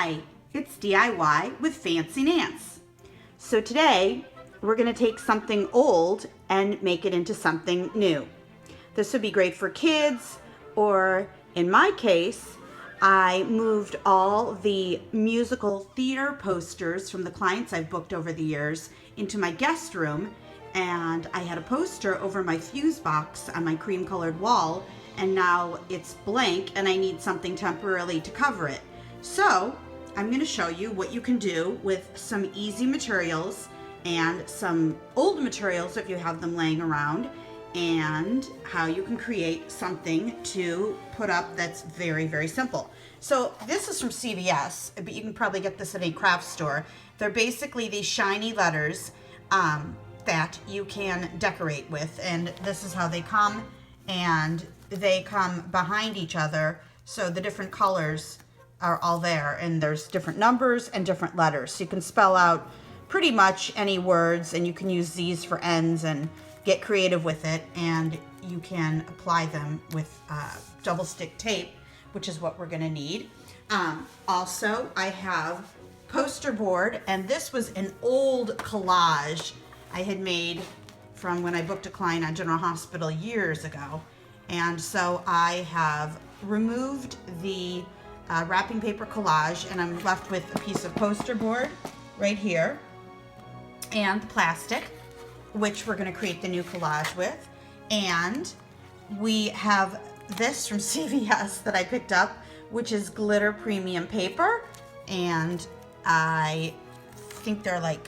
Hi, it's DIY with Fancy Nance. So today we're going to take something old and make it into something new. This would be great for kids, or in my case, I moved all the musical theater posters from the clients I've booked over the years into my guest room, and I had a poster over my fuse box on my cream colored wall, and now it's blank and I need something temporarily to cover it. So I'm going to show you what you can do with some easy materials and some old materials if you have them laying around, and how you can create something to put up that's very, very simple. So this is from CVS, but you can probably get this at a craft store. They're basically these shiny letters that you can decorate with, and this is how they come, and they come behind each other, so the different colors are all there, and there's different numbers and different letters, so you can spell out pretty much any words, and you can use these for ends and get creative with it, and you can apply them with double stick tape, which is what we're going to need. Also, I have poster board, and this was an old collage I had made from when I booked a client on General Hospital years ago, and so I have removed the wrapping paper collage, and I'm left with a piece of poster board right here and plastic, which we're going to create the new collage with. And we have this from CVS that I picked up, which is glitter premium paper, and I think they're like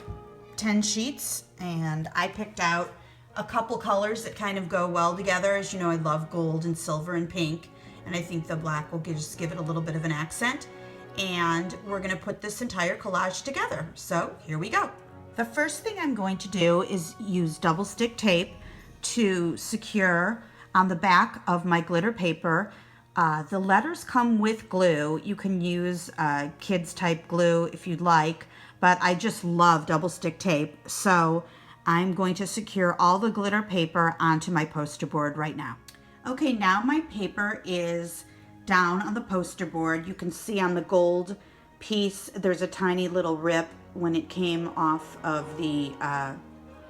10 sheets, and I picked out a couple colors that kind of go well together. As you know, I love gold and silver and pink, and I think the black will just give it a little bit of an accent. And we're going to put this entire collage together. So here we go. The first thing I'm going to do is use double stick tape to secure on the back of my glitter paper. The letters come with glue. You can use kids type glue if you'd like, but I just love double stick tape. So I'm going to secure all the glitter paper onto my poster board right now. Okay, now my paper is down on the poster board. You can see on the gold piece, there's a tiny little rip when it came off of the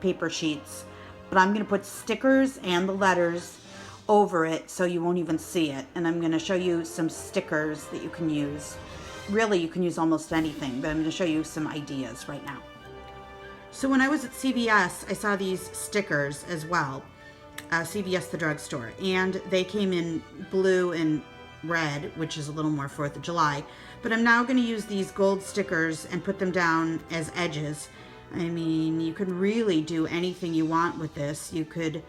paper sheets. But I'm gonna put stickers and the letters over it so you won't even see it. And I'm gonna show you some stickers that you can use. Really, you can use almost anything, but I'm gonna show you some ideas right now. So when I was at CVS, I saw these stickers as well. CVS the drugstore, and they came in blue and red, which is a little more 4th of July, but I'm now going to use these gold stickers and put them down as edges. I mean, you can really do anything you want with this. You could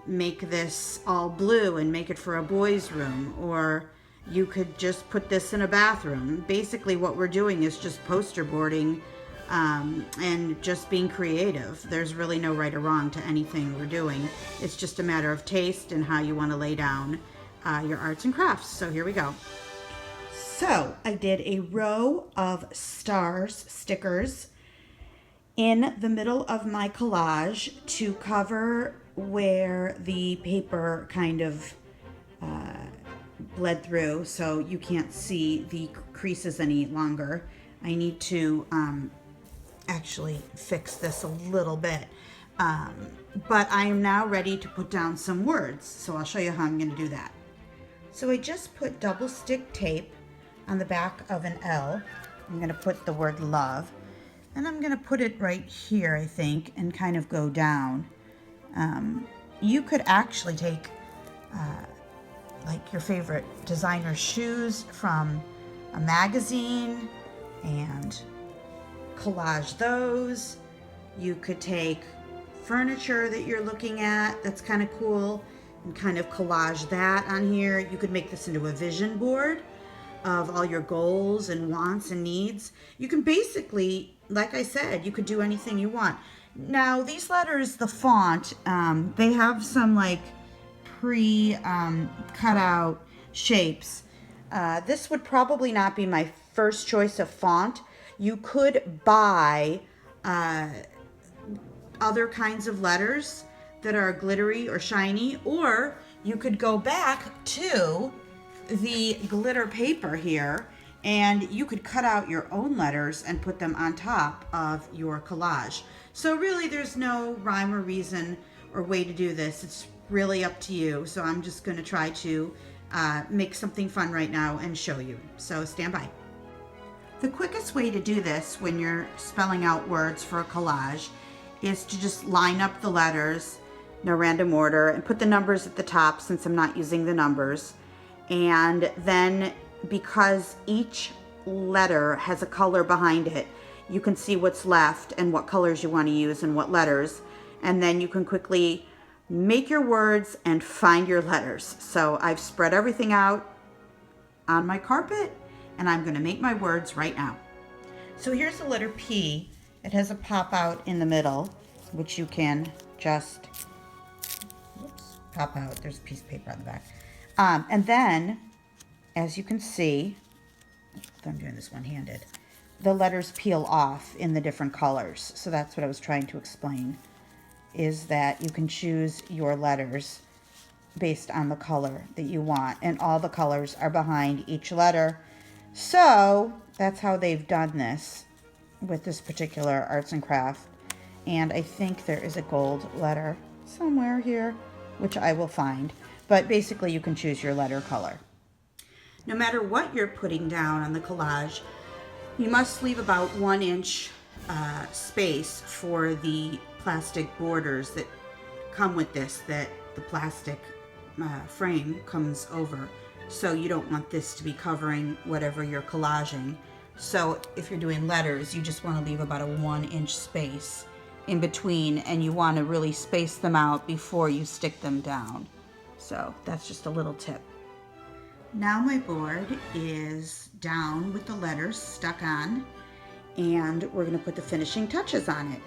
make this all blue and make it for a boys' room, or you could just put this in a bathroom. Basically what we're doing is just poster boarding and just being creative. There's really no right or wrong to anything we're doing. It's just a matter of taste and how you want to lay down your arts and crafts. So here we go. So I did a row of stars stickers in the middle of my collage to cover where the paper kind of bled through, so you can't see the creases any longer. I need to actually fix this a little bit, but I am now ready to put down some words, so I'll show you how I'm going to do that. So I just put double stick tape on the back of an L. I'm going to put the word love, and I'm going to put it right here, I think, and kind of go down. You could actually take like your favorite designer shoes from a magazine and collage those. You could take furniture that you're looking at that's kind of cool and kind of collage that on here. You could make this into a vision board of all your goals and wants and needs. You can basically, like I said, you could do anything you want. Now these letters, the font, they have some like cut out shapes. This would probably not be my first choice of font. You could buy other kinds of letters that are glittery or shiny, or you could go back to the glitter paper here And you could cut out your own letters and put them on top of your collage. So really there's no rhyme or reason or way to do this. It's really up to you. So I'm just going to try to make something fun right now and show you. So stand by. The quickest way to do this when you're spelling out words for a collage is to just line up the letters, no random order, and put the numbers at the top since I'm not using the numbers. And then because each letter has a color behind it, you can see what's left and what colors you want to use and what letters. And then you can quickly make your words and find your letters. So I've spread everything out on my carpet and I'm going to make my words right now. So here's the letter P. It has a pop out in the middle, which you can just pop out. There's a piece of paper on the back. And then, as you can see, I'm doing this one-handed, the letters peel off in the different colors. So that's what I was trying to explain, is that you can choose your letters based on the color that you want. And all the colors are behind each letter. So that's how they've done this with this particular arts and craft. And I think there is a gold letter somewhere here, which I will find. But basically you can choose your letter color. No matter what you're putting down on the collage, you must leave about 1 inch space for the plastic borders that come with this, that the plastic frame comes over. So you don't want this to be covering whatever you're collaging. So if you're doing letters, you just want to leave about a 1 inch space in between, and you want to really space them out before you stick them down. So that's just a little tip. Now my board is down with the letters stuck on, and we're going to put the finishing touches on it.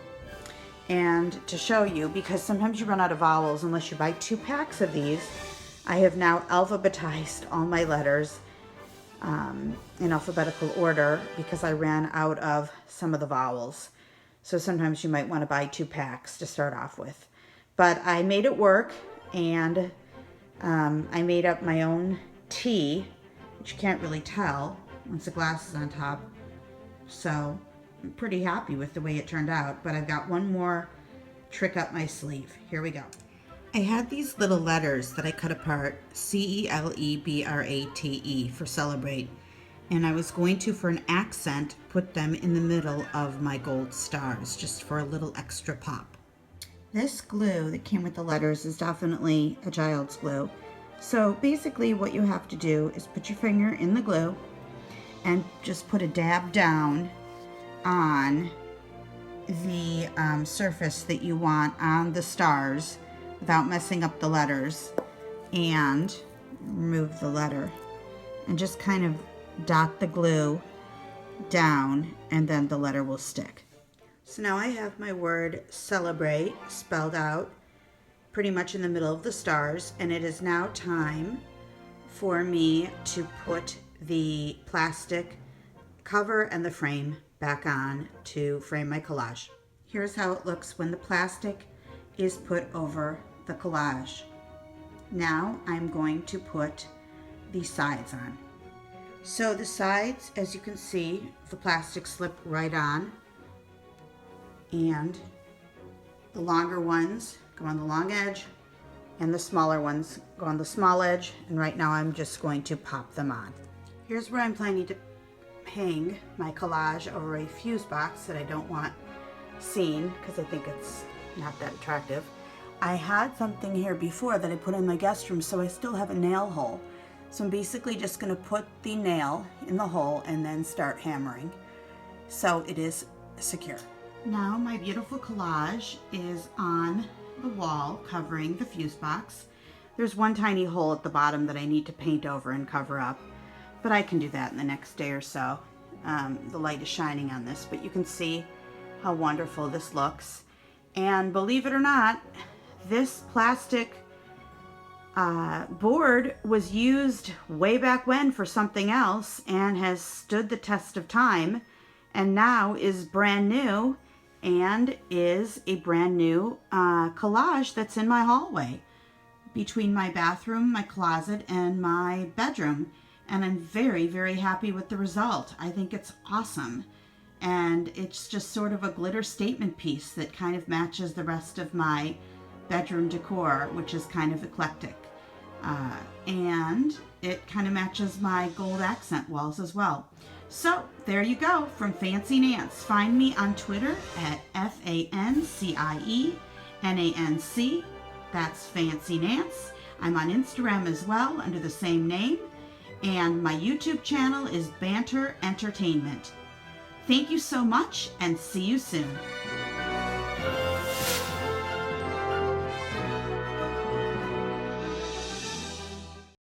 And to show you, because sometimes you run out of vowels unless you buy 2 packs of these, I have now alphabetized all my letters in alphabetical order because I ran out of some of the vowels. So sometimes you might want to buy 2 packs to start off with. But I made it work, and I made up my own T, which you can't really tell once the glass is on top. So I'm pretty happy with the way it turned out, but I've got one more trick up my sleeve. Here we go. I had these little letters that I cut apart, CELEBRATE for celebrate, and I was going to, for an accent, put them in the middle of my gold stars, just for a little extra pop. This glue that came with the letters is definitely a child's glue. So basically what you have to do is put your finger in the glue and just put a dab down on the surface that you want on the stars without messing up the letters, and remove the letter and just kind of dot the glue down, and then the letter will stick. So now I have my word celebrate spelled out pretty much in the middle of the stars, and it is now time for me to put the plastic cover and the frame back on to frame my collage. Here's how it looks when the plastic is put over the collage. Now I'm going to put the sides on. So the sides, as you can see, the plastic slipped right on, and the longer ones go on the long edge and the smaller ones go on the small edge, and right now I'm just going to pop them on. Here's where I'm planning to hang my collage over a fuse box that I don't want seen because I think it's not that attractive. I had something here before that I put in my guest room, so I still have a nail hole. So I'm basically just going to put the nail in the hole and then start hammering so it is secure. Now my beautiful collage is on the wall covering the fuse box. There's one tiny hole at the bottom that I need to paint over and cover up, but I can do that in the next day or so. The light is shining on this, but you can see how wonderful this looks. And believe it or not, this plastic board was used way back when for something else and has stood the test of time, and now is brand new and is a brand new collage that's in my hallway between my bathroom, my closet, and my bedroom. and I'm very, very happy with the result. I think it's awesome. And it's just sort of a glitter statement piece that kind of matches the rest of my bedroom decor, which is kind of eclectic. And it kind of matches my gold accent walls as well. So there you go, from Fancy Nanc. Find me on Twitter at FANCIENANC. That's Fancy Nanc. I'm on Instagram as well under the same name. And my YouTube channel is Banter Entertainment. Thank you so much, and see you soon.